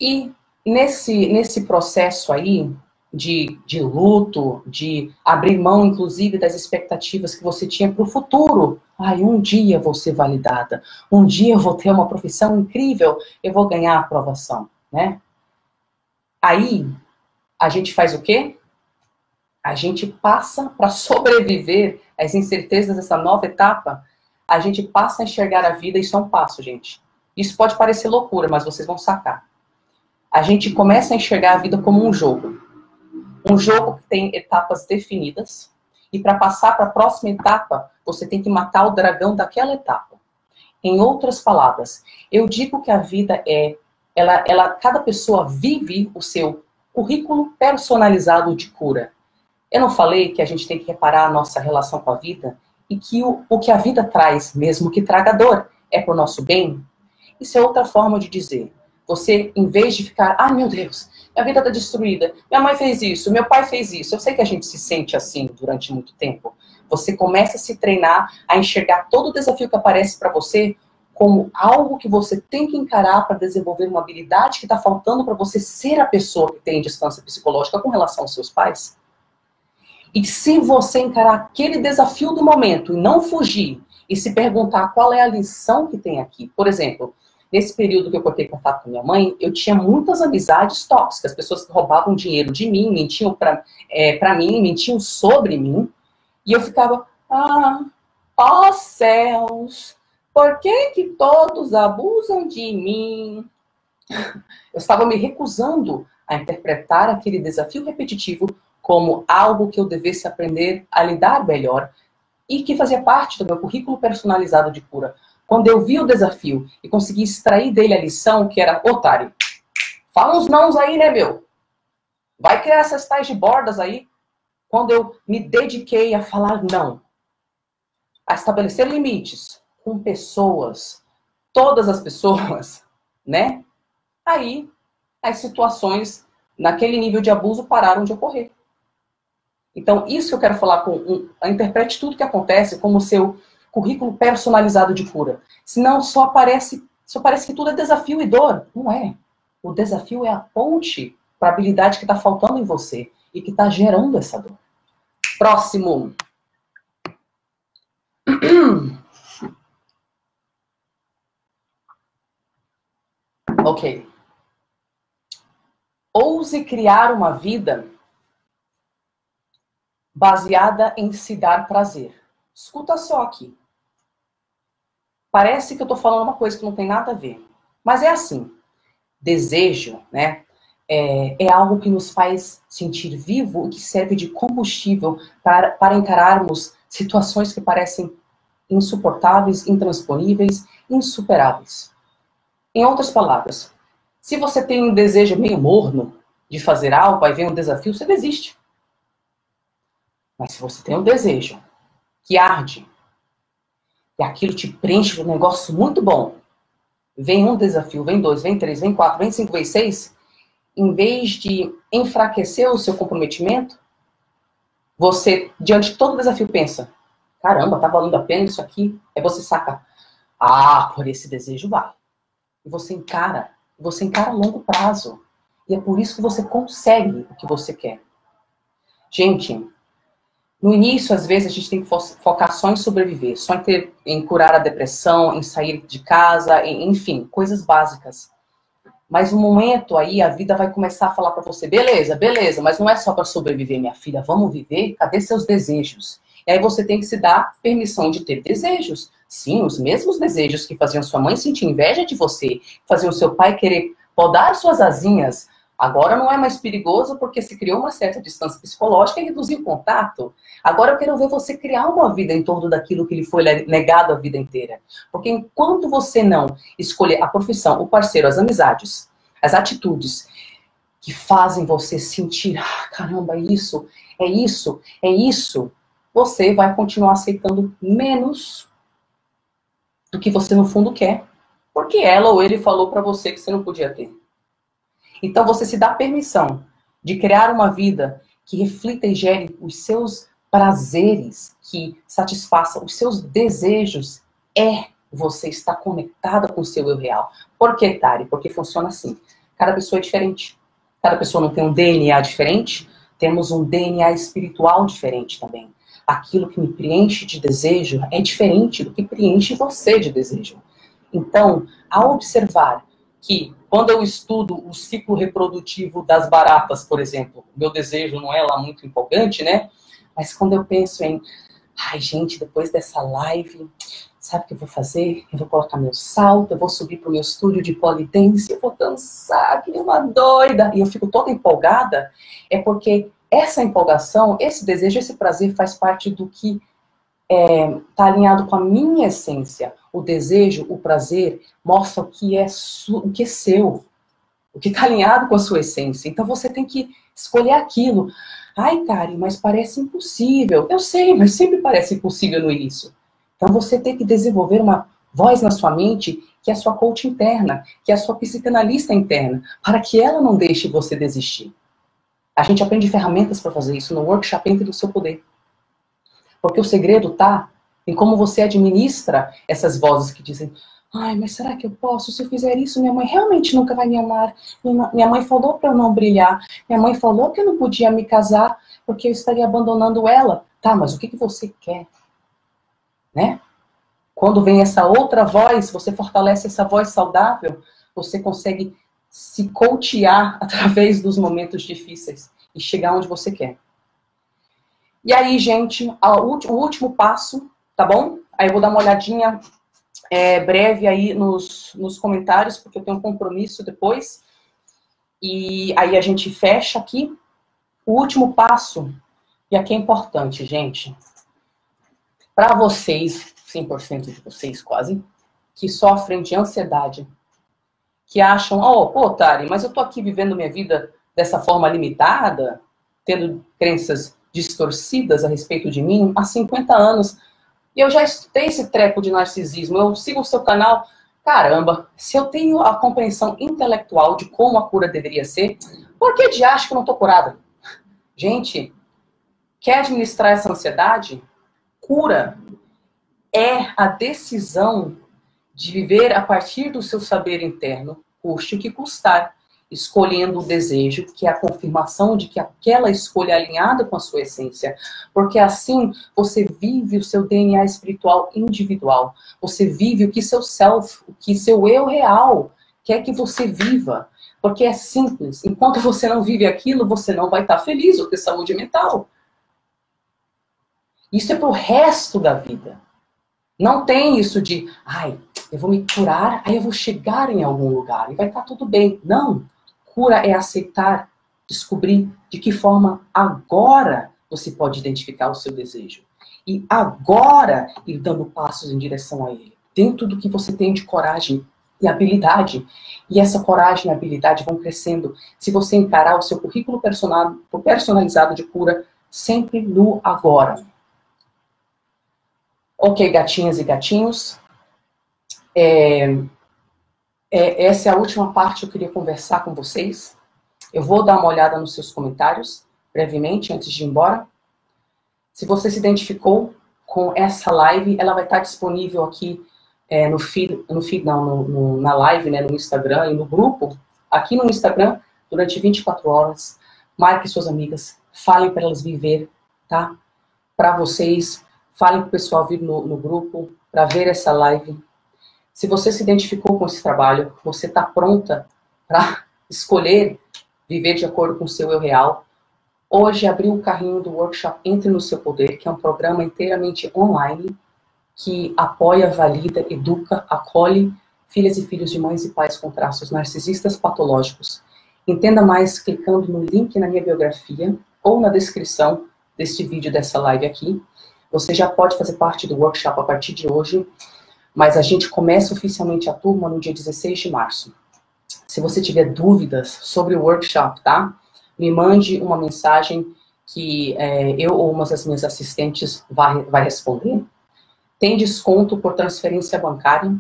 E nesse processo aí de luto, de abrir mão, inclusive, das expectativas que você tinha para o futuro. Ai, um dia eu vou ser validada, um dia eu vou ter uma profissão incrível, eu vou ganhar a aprovação, né? Aí, a gente faz o quê? A gente passa para sobreviver às incertezas dessa nova etapa, a gente passa a enxergar a vida, isso é um passo, gente. Isso pode parecer loucura, mas vocês vão sacar. A gente começa a enxergar a vida como um jogo. Um jogo que tem etapas definidas, e para passar para a próxima etapa, você tem que matar o dragão daquela etapa. Em outras palavras, eu digo que a vida cada pessoa vive o seu currículo personalizado de cura. Eu não falei que a gente tem que reparar a nossa relação com a vida e que o que a vida traz, mesmo que traga dor, é para o nosso bem? Isso é outra forma de dizer. Você, em vez de ficar, ah, meu Deus, minha vida está destruída, minha mãe fez isso, meu pai fez isso. Eu sei que a gente se sente assim durante muito tempo. Você começa a se treinar a enxergar todo o desafio que aparece para você como algo que você tem que encarar para desenvolver uma habilidade que está faltando para você ser a pessoa que tem distância psicológica com relação aos seus pais. E se você encarar aquele desafio do momento e não fugir e se perguntar qual é a lição que tem aqui. Por exemplo, nesse período que eu cortei contato com minha mãe, eu tinha muitas amizades tóxicas, pessoas que roubavam dinheiro de mim, mentiam pra mim, mentiam sobre mim. E eu ficava, ó céus, por que todos abusam de mim? Eu estava me recusando a interpretar aquele desafio repetitivo como algo que eu devesse aprender a lidar melhor e que fazia parte do meu currículo personalizado de cura. Quando eu vi o desafio e consegui extrair dele a lição, que era, otário, fala uns nãos aí, né, meu? Vai criar essas tais de bordas aí. Quando eu me dediquei a falar não, a estabelecer limites com pessoas, todas as pessoas, né? Aí, as situações naquele nível de abuso pararam de ocorrer. Então, isso que eu quero falar interprete tudo que acontece como seu currículo personalizado de cura. Senão só parece que tudo é desafio e dor. Não é. O desafio é a ponte para a habilidade que está faltando em você e que está gerando essa dor. Próximo. Ok. Ouse criar uma vida baseada em se dar prazer. Escuta só aqui. Parece que eu estou falando uma coisa que não tem nada a ver. Mas é assim. Desejo, né? É algo que nos faz sentir vivo e que serve de combustível para encararmos situações que parecem insuportáveis, intransponíveis, insuperáveis. Em outras palavras, se você tem um desejo meio morno de fazer algo, aí vem um desafio, você desiste. Mas se você tem um desejo que arde, e aquilo te preenche de um negócio muito bom, vem um desafio, vem 2, vem 3, vem 4, vem 5, vem 6, em vez de enfraquecer o seu comprometimento, você, diante de todo desafio, pensa, caramba, tá valendo a pena isso aqui? Aí você saca, por esse desejo vai. E você encara a longo prazo. E é por isso que você consegue o que você quer. Gente, no início, às vezes, a gente tem que focar só em sobreviver, só em curar a depressão, em sair de casa, enfim, coisas básicas. Mas no momento aí, a vida vai começar a falar para você, beleza, mas não é só para sobreviver, minha filha, vamos viver? Cadê seus desejos? E aí você tem que se dar permissão de ter desejos. Sim, os mesmos desejos que faziam sua mãe sentir inveja de você, faziam seu pai querer podar suas asinhas, agora não é mais perigoso porque se criou uma certa distância psicológica e reduziu o contato. Agora eu quero ver você criar uma vida em torno daquilo que lhe foi negado a vida inteira. Porque enquanto você não escolher a profissão, o parceiro, as amizades, as atitudes que fazem você sentir, caramba, isso, é isso, é isso, você vai continuar aceitando menos do que você no fundo quer. Porque ela ou ele falou para você que você não podia ter. Então você se dá permissão de criar uma vida que reflita e gere os seus prazeres, que satisfaça os seus desejos, você estar conectada com o seu eu real. Por que, Tari? Porque funciona assim. Cada pessoa é diferente. Cada pessoa não tem um DNA diferente, temos um DNA espiritual diferente também. Aquilo que me preenche de desejo é diferente do que preenche você de desejo. Então, ao observar que, quando eu estudo o ciclo reprodutivo das baratas, por exemplo, meu desejo não é lá muito empolgante, né? Mas quando eu penso em, ai gente, depois dessa live, sabe o que eu vou fazer? Eu vou colocar meu salto, eu vou subir para o meu estúdio de pole dance, eu vou dançar que nem uma doida, e eu fico toda empolgada, é porque essa empolgação, esse desejo, esse prazer faz parte do que está alinhado com a minha essência. O desejo, o prazer, mostra o que é seu, o que está alinhado com a sua essência. Então você tem que escolher aquilo. Ai, Karen, mas parece impossível. Eu sei, mas sempre parece impossível no início. Então você tem que desenvolver uma voz na sua mente, que é a sua coach interna, que é a sua psicanalista interna, para que ela não deixe você desistir. A gente aprende ferramentas para fazer isso no workshop Entre no Seu Poder. Porque o segredo está em como você administra essas vozes que dizem, ai, mas será que eu posso? Se eu fizer isso, minha mãe realmente nunca vai me amar. Minha mãe falou para eu não brilhar. Minha mãe falou que eu não podia me casar porque eu estaria abandonando ela. Tá, mas o que você quer? Né? Quando vem essa outra voz, você fortalece essa voz saudável, você consegue se coachear através dos momentos difíceis e chegar onde você quer. E aí, gente, o último passo, tá bom? Aí eu vou dar uma olhadinha breve aí nos comentários, porque eu tenho um compromisso depois. E aí a gente fecha aqui. O último passo, e aqui é importante, gente, para vocês, 100% de vocês quase, que sofrem de ansiedade, que acham, pô, Tari, mas eu tô aqui vivendo minha vida dessa forma limitada, tendo crenças distorcidas a respeito de mim há 50 anos. E eu já estudei esse treco de narcisismo, eu sigo o seu canal. Caramba, se eu tenho a compreensão intelectual de como a cura deveria ser, por que de acho que eu não tô curada? Gente, quer administrar essa ansiedade? Cura é a decisão de viver a partir do seu saber interno, custe o que custar, escolhendo o desejo, que é a confirmação de que aquela escolha é alinhada com a sua essência. Porque assim você vive o seu DNA espiritual individual. Você vive o que seu self, o que seu eu real quer que você viva. Porque é simples. Enquanto você não vive aquilo, você não vai estar feliz ou ter saúde mental. Isso é pro resto da vida. Não tem isso de, eu vou me curar, aí eu vou chegar em algum lugar e vai estar tudo bem. Não. Cura é aceitar, descobrir de que forma agora você pode identificar o seu desejo. E agora ir dando passos em direção a ele. Dentro do que você tem de coragem e habilidade. E essa coragem e habilidade vão crescendo se você encarar o seu currículo personalizado de cura sempre no agora. Ok, gatinhas e gatinhos. Essa é a última parte que eu queria conversar com vocês. Eu vou dar uma olhada nos seus comentários, brevemente, antes de ir embora. Se você se identificou com essa live, ela vai estar disponível aqui na live, né, no Instagram e no grupo, aqui no Instagram, durante 24 horas. Marque suas amigas, falem para elas viver, tá? Para vocês, falem para o pessoal vir no grupo, para ver essa live. Se você se identificou com esse trabalho, você está pronta para escolher viver de acordo com o seu eu real, hoje abriu o carrinho do workshop Entre no Seu Poder, que é um programa inteiramente online, que apoia, valida, educa, acolhe filhas e filhos de mães e pais com traços narcisistas patológicos. Entenda mais clicando no link na minha biografia ou na descrição deste vídeo, dessa live aqui. Você já pode fazer parte do workshop a partir de hoje, mas a gente começa oficialmente a turma no dia 16 de março. Se você tiver dúvidas sobre o workshop, tá? Me mande uma mensagem que eu ou uma das minhas assistentes vai responder. Tem desconto por transferência bancária,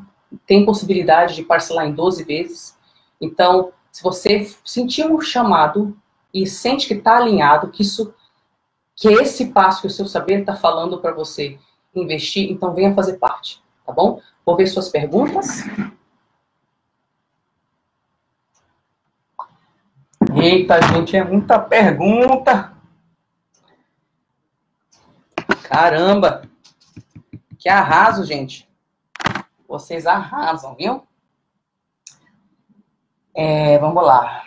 tem possibilidade de parcelar em 12 vezes. Então, se você sentir um chamado e sente que está alinhado, que esse passo que o seu saber está falando para você investir, então venha fazer parte, tá bom? Vou ver suas perguntas. Eita, gente, é muita pergunta. Caramba. Que arraso, gente. Vocês arrasam, viu? Vamos lá.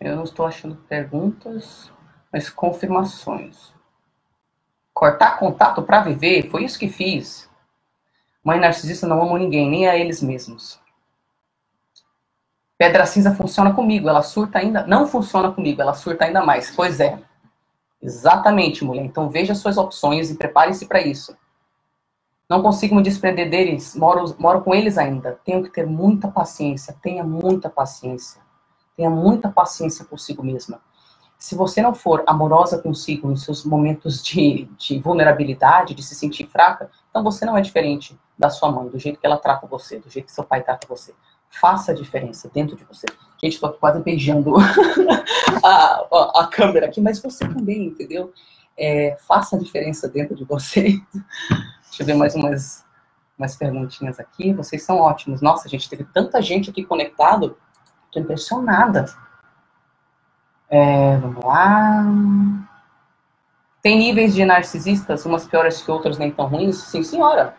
Eu não estou achando perguntas, mas confirmações. Cortar contato para viver, foi isso que fiz. Mãe narcisista não ama ninguém, nem a eles mesmos. Pedra cinza funciona comigo, ela surta ainda... Não funciona comigo, ela surta ainda mais. Pois é. Exatamente, mulher. Então veja suas opções e prepare-se para isso. Não consigo me desprender deles, moro com eles ainda. Tenho que ter muita paciência, tenha muita paciência. Tenha muita paciência consigo mesma. Se você não for amorosa consigo nos seus momentos de vulnerabilidade, de se sentir fraca, então você não é diferente da sua mãe, do jeito que ela trata você, do jeito que seu pai trata você. Faça a diferença dentro de você. Gente, estou quase beijando a câmera aqui, mas você também, entendeu? Faça a diferença dentro de você. Deixa eu ver mais umas perguntinhas aqui. Vocês são ótimos. Nossa, gente, teve tanta gente aqui conectado. Estou impressionada. Vamos lá. Tem níveis de narcisistas, umas piores que outras nem tão ruins? Sim, senhora.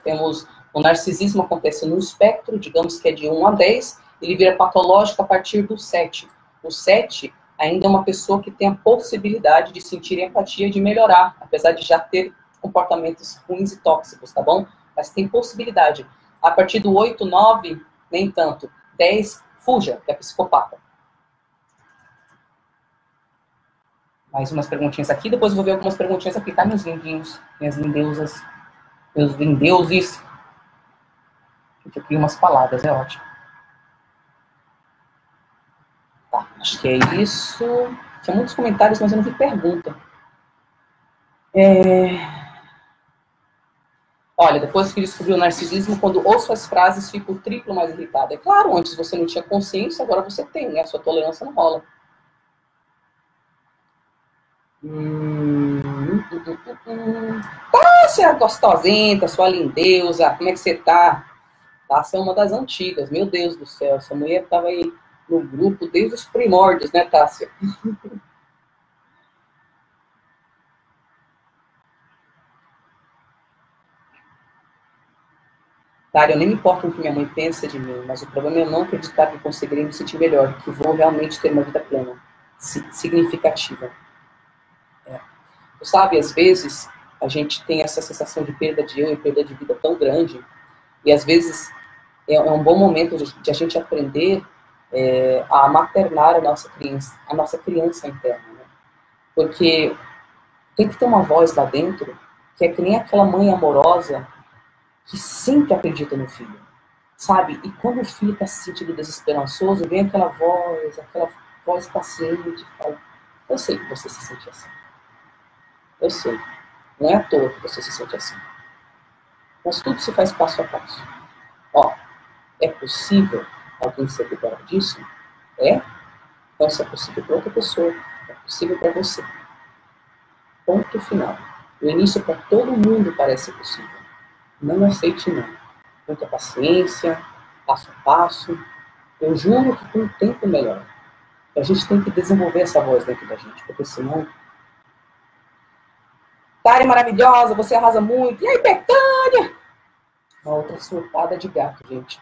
O narcisismo acontece no espectro, digamos que é de 1 a 10, ele vira patológico a partir do 7. O 7 ainda é uma pessoa que tem a possibilidade de sentir empatia, de melhorar, apesar de já ter comportamentos ruins e tóxicos, tá bom? Mas tem possibilidade. A partir do 8, 9, nem tanto. 10, fuja, que é psicopata. Mais umas perguntinhas aqui, depois eu vou ver algumas perguntinhas aqui, tá, meus lindinhos? Minhas lindeusas. Meus lindeuses. Eu crio umas palavras, é ótimo. Tá, acho que é isso. Tinha muitos comentários, mas eu não vi pergunta. Olha, depois que descobri o narcisismo, quando ouço as frases, fico o triplo mais irritada. É claro, antes você não tinha consciência, agora você tem, né? A sua tolerância não rola. Tássia, gostosenta, sua lindeusa, como é que você tá? Tássia é uma das antigas, meu Deus do céu, essa mulher estava aí no grupo desde os primórdios, né, Tássia? Dário, eu nem me importo com o que minha mãe pensa de mim, mas o problema é não acreditar que conseguirei me sentir melhor, que vou realmente ter uma vida plena, significativa. Sabe, às vezes, a gente tem essa sensação de perda de eu e perda de vida tão grande, e às vezes é um bom momento de a gente aprender a maternar a nossa criança interna, né? Porque tem que ter uma voz lá dentro que é que nem aquela mãe amorosa que sempre acredita no filho, sabe? E quando o filho está se sentindo desesperançoso, vem aquela voz paciente, fala, eu sei que você se sente assim. Eu sei. Não é à toa que você se sente assim. Mas tudo se faz passo a passo. Ó, é possível alguém se recuperar disso? É? Então, se é possível para outra pessoa, é possível para você. Ponto final. O início para todo mundo parece possível. Não aceite não. Muita paciência, passo a passo. Eu juro que com o tempo melhora. A gente tem que desenvolver essa voz dentro da gente, porque senão... Tari maravilhosa, você arrasa muito. E aí, Betânia? Uma outra surtada de gato, gente.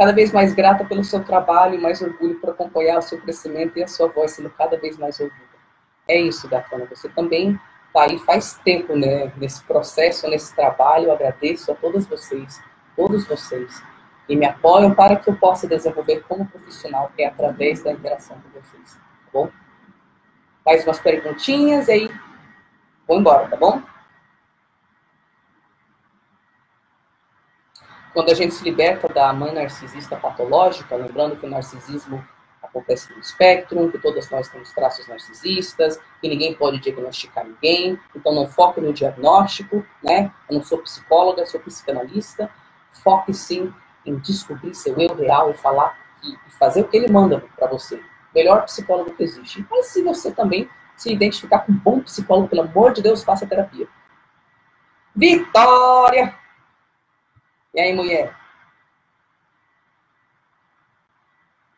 cada vez mais grata pelo seu trabalho, mais orgulho por acompanhar o seu crescimento e a sua voz sendo cada vez mais ouvida. É isso, gatona. Você também está aí faz tempo, né, nesse processo, nesse trabalho. Eu agradeço a todos vocês que me apoiam para que eu possa desenvolver como profissional, que é através da interação com vocês. Tá bom? Mais umas perguntinhas e aí vou embora, tá bom? Quando a gente se liberta da mãe narcisista patológica, lembrando que o narcisismo acontece no espectro, que todas nós temos traços narcisistas, que ninguém pode diagnosticar ninguém, então não foque no diagnóstico, né? Eu não sou psicóloga, sou psicanalista, foque sim em descobrir seu eu real e falar e fazer o que ele manda para você. Melhor psicólogo que existe. Mas se você também se identificar com um bom psicólogo, pelo amor de Deus, faça terapia. Vitória! E aí, mulher?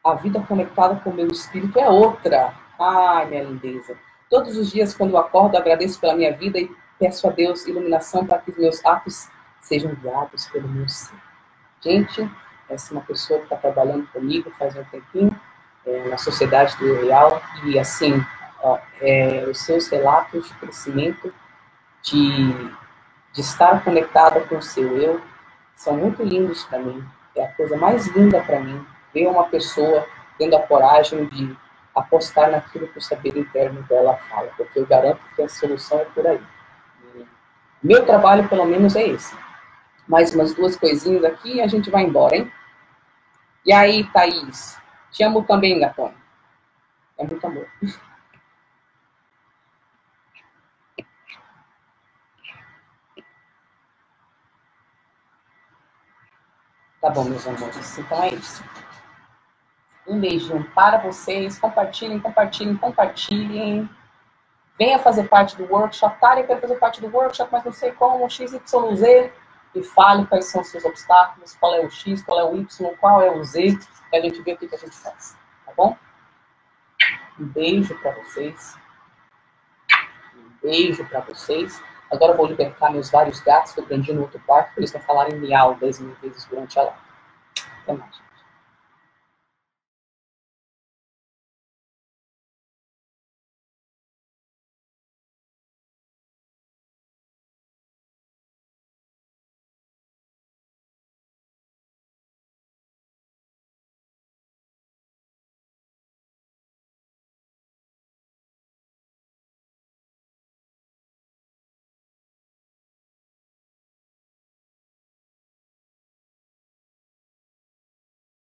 A vida conectada com o meu espírito é outra. Ai, minha lindeza. Todos os dias, quando eu acordo, agradeço pela minha vida e peço a Deus iluminação para que os meus atos sejam guiados pelo meu ser. Gente, essa é uma pessoa que está trabalhando comigo faz um tempinho, na Sociedade do Eu Real, e assim, os seus relatos de crescimento, de estar conectada com o seu eu, são muito lindos para mim. É a coisa mais linda para mim, ver uma pessoa tendo a coragem de apostar naquilo que o saber interno dela fala, porque eu garanto que a solução é por aí. Meu trabalho, pelo menos, é esse. Mais umas duas coisinhas aqui e a gente vai embora, hein? E aí, Thaís? Te amo também, gatona. É muito amor. Tá bom, meus amores. Então é isso. Um beijinho para vocês. Compartilhem, compartilhem, compartilhem. Venha fazer parte do workshop. Tá, eu quero fazer parte do workshop, mas não sei como, XYZ. E fale quais são os seus obstáculos, qual é o X, qual é o Y, qual é o Z, para a gente ver o que a gente faz. Tá bom? Um beijo para vocês. Um beijo para vocês. Agora eu vou libertar meus vários gatos que eu prendi no outro quarto, para eles não falarem miau 10 mil vezes durante a live. Até mais.